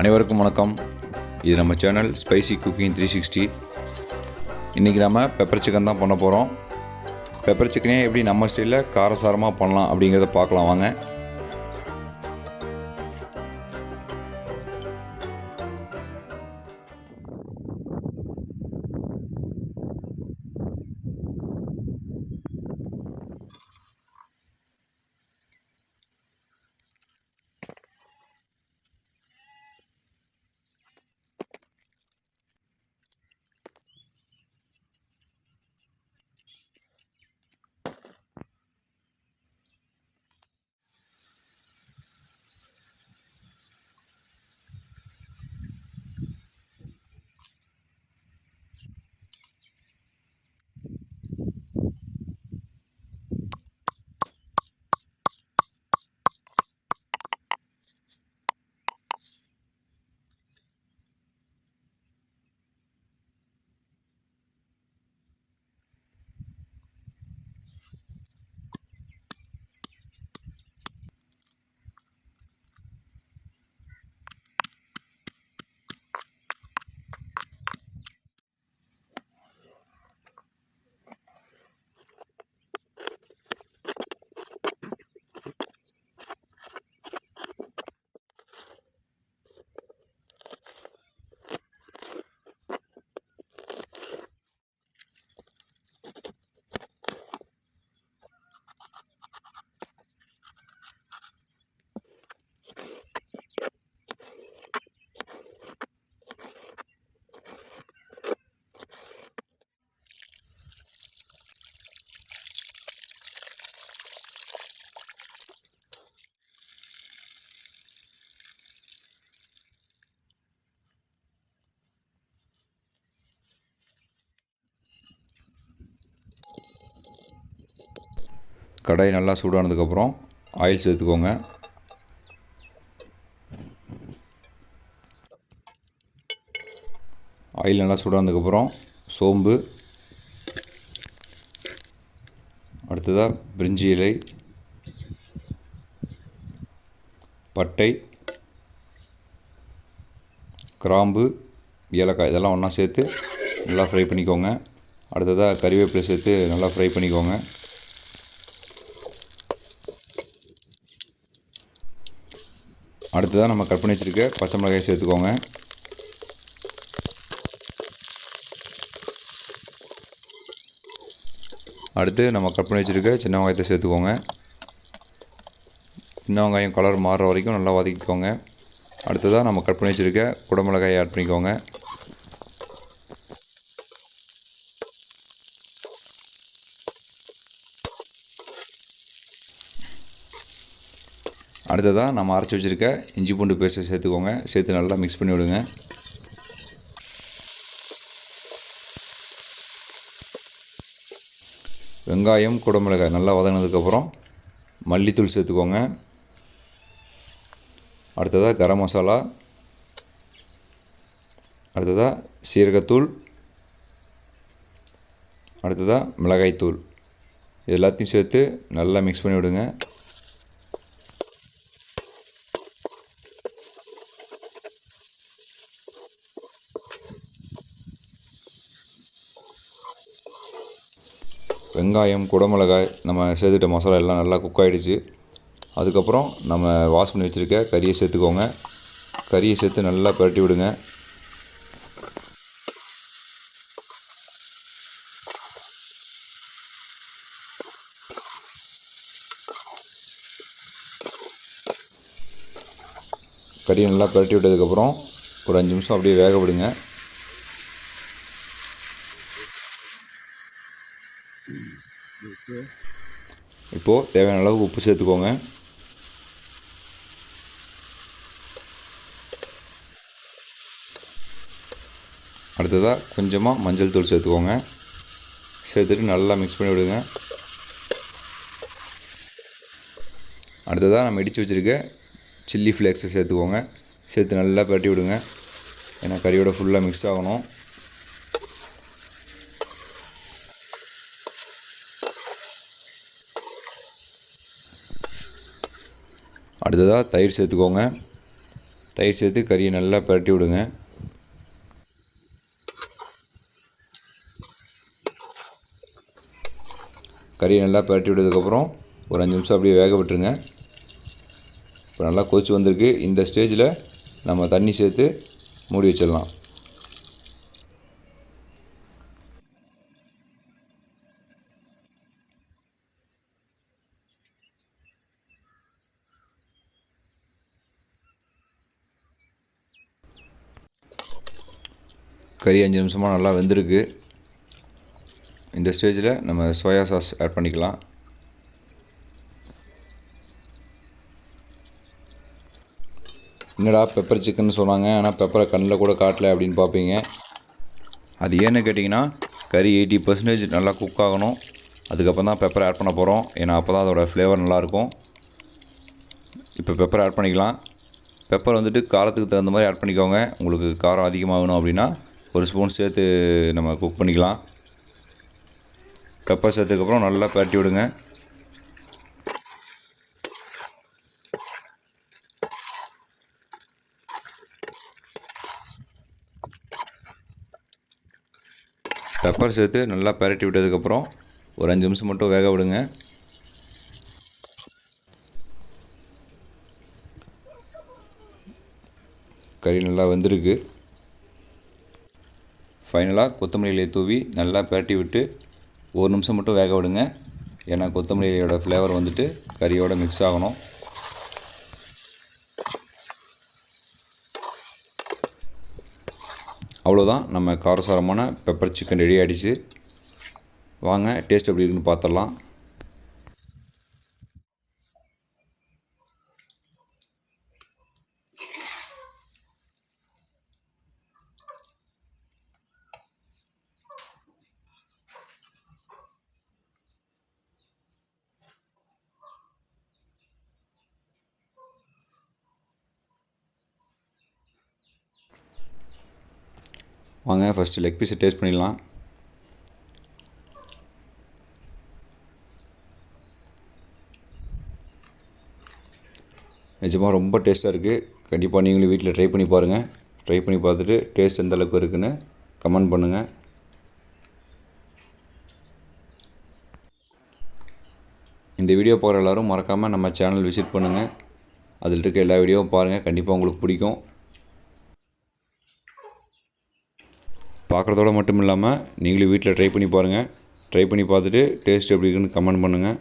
அனைவருக்கும் வணக்கம். இது நம்ம சேனல் ஸ்பைசி குக்கிங் 360. இன்றைக்கி நம்ம பெப்பர் சிக்கன் தான் பண்ண போகிறோம். பெப்பர் சிக்கனே எப்படி நம்ம ஸ்டைலில் காரசாரமாக பண்ணலாம் அப்படிங்கிறத பார்க்கலாம் வாங்க. கடாய் நல்லா சூடானதுக்கப்புறம் ஆயில் சேர்த்துக்கோங்க. ஆயில் நல்லா சூடானதுக்கப்புறம் சோம்பு, அடுத்ததாக பிரிஞ்சி இலை, பட்டை, கிராம்பு, ஏலக்காய் இதெல்லாம் ஒன்றா சேர்த்து நல்லா ஃப்ரை பண்ணிக்கோங்க. அடுத்ததாக கறிவேப்பிலை சேர்த்து நல்லா ஃப்ரை பண்ணிக்கோங்க. அடுத்ததாக நம்ம கட் பண்ணி வச்சுருக்க பச்சை மிளகாய் சேர்த்துக்கோங்க. அடுத்து நம்ம கட் பண்ணி வச்சுருக்க சின்ன வெங்காயத்தை சேர்த்துக்கோங்க. சின்ன வெங்காயம் கலர் மாறுற வரைக்கும் நல்லா வதக்கிக்கோங்க. அடுத்ததாக நம்ம கட் பண்ணி வச்சுருக்க குடமிளகாயை ஆட் பண்ணிக்கோங்க. அடுத்ததாக நம்ம அரைச்சி வச்சுருக்க இஞ்சி பூண்டு பேஸ்ட்டை சேர்த்துக்கோங்க. சேர்த்து நல்லா மிக்ஸ் பண்ணி விடுங்க. வெங்காயம் குடமிளகாய் நல்லா வதங்கினதுக்கப்புறம் மல்லித்தூள் சேர்த்துக்கோங்க. அடுத்ததாக கரம் மசாலா, அடுத்ததாக சீரகத்தூள், அடுத்ததாக மிளகாய்த்தூள் இது எல்லாத்தையும் சேர்த்து நல்லா மிக்ஸ் பண்ணி விடுங்க. வெங்காயம் குடமிளகாய் நம்ம சேர்த்துட்ட மசாலா எல்லாம் நல்லா குக் ஆகிடுச்சு. அதுக்கப்புறம் நம்ம வாஷ் பண்ணி வச்சுருக்க கறியை சேர்த்துக்கோங்க. கறியை சேர்த்து நல்லா பரட்டி விடுங்க. கறியை நல்லா பரட்டி விட்டதுக்கப்புறம் ஒரு 5 நிமிஷம் அப்படியே வேக விடுங்க. இப்போது தேவையான அளவு உப்பு சேர்த்துக்கோங்க. அடுத்ததாக கொஞ்சமாக மஞ்சள் தூள் சேர்த்துக்கோங்க. சேர்த்துட்டு நல்லா மிக்ஸ் பண்ணி விடுங்க. அடுத்ததாக நம்ம இடித்து வச்சுருக்க சில்லி ஃப்ளேக்ஸை சேர்த்துக்கோங்க. சேர்த்து நல்லா பரட்டி விடுங்க. ஏன்னா கறியோட ஃபுல்லாக மிக்ஸ் ஆகணும். அடுத்ததாக தயிர் சேர்த்துக்கோங்க. தயிர் சேர்த்து கறியை நல்லா பரட்டி விடுங்க. கறியை நல்லா பரட்டி விட்டதுக்கப்புறம் ஒரு 5 நிமிஷம் அப்படியே வேக விட்டுருங்க. இப்போ நல்லா கொதிச்சு வந்திருக்கு. இந்த ஸ்டேஜில் நம்ம தண்ணி சேர்த்து மூடி வச்சிடலாம். கறி 5 நிமிஷமாக நல்லா வெந்திருக்கு. இந்த ஸ்டேஜில் நம்ம சோயா சாஸ் ஆட் பண்ணிக்கலாம். என்னடா பெப்பர் சிக்கன் சொன்னாங்க, ஆனால் பெப்பரை கண்ணில் கூட காட்டலை அப்படின்னு பார்ப்பீங்க. அது ஏன்னு கேட்டிங்கன்னா, கறி 80% நல்லா குக் ஆகணும். அதுக்கப்புறம் தான் பெப்பரை ஆட் பண்ண போகிறோம். ஏன்னா அப்போ தான் அதோடய ஃப்ளேவர் நல்லாயிருக்கும். இப்போ பெப்பரை ஆட் பண்ணிக்கலாம். பெப்பர் வந்துட்டு காரத்துக்கு தகுந்த மாதிரி ஆட் பண்ணிக்கோங்க. உங்களுக்கு காரம் அதிகமாகணும் அப்படின்னா ஒரு ஸ்பூன் சேர்த்து நம்ம குக் பண்ணிக்கலாம். பெப்பர் சேர்த்ததுக்கப்புறம் நல்லா பரட்டி விடுங்க. பெப்பர் சேர்த்து நல்லா பரட்டி விட்டதுக்கப்புறம் ஒரு 5 நிமிஷம் மட்டும் வேக விடுங்க. கறி நல்லா வெந்திருக்கு. ஃபைனலாக கொத்தமல்லி இலையை தூவி நல்லா பரட்டி விட்டு ஒரு நிமிஷம் மட்டும் வேக விடுங்க. ஏன்னா கொத்தமல்லி இலையோட ஃப்ளேவர் வந்துட்டு கறியோட மிக்ஸ் ஆகணும். அவ்வளோதான், நம்ம காரசாரமான பெப்பர் சிக்கன் ரெடி ஆகிடுச்சு. வாங்க டேஸ்ட் எப்படி இருக்குன்னு பார்த்துடலாம். வாங்க ஃபஸ்ட்டு லெக் பீஸை டேஸ்ட் பண்ணிடலாம். நிஜமாக ரொம்ப டேஸ்ட்டாக இருக்குது. கண்டிப்பாக நீங்களும் வீட்டில் ட்ரை பண்ணி பாருங்கள். ட்ரை பண்ணி பார்த்துட்டு டேஸ்ட் எந்த அளவுக்கு இருக்குன்னு கமெண்ட் பண்ணுங்கள். இந்த வீடியோ பார்க்குற எல்லோரும் மறக்காமல் நம்ம சேனல் விசிட் பண்ணுங்கள். அதில் இருக்க எல்லா வீடியோவும் பாருங்கள். கண்டிப்பாக உங்களுக்கு பிடிக்கும். பார்க்குறதோடு மட்டும் இல்லாமல் நீங்களும் வீட்டில் ட்ரை பண்ணி பாருங்கள். ட்ரை பண்ணி பார்த்துட்டு டேஸ்ட் எப்படி இருக்குன்னு கமெண்ட் பண்ணுங்கள்.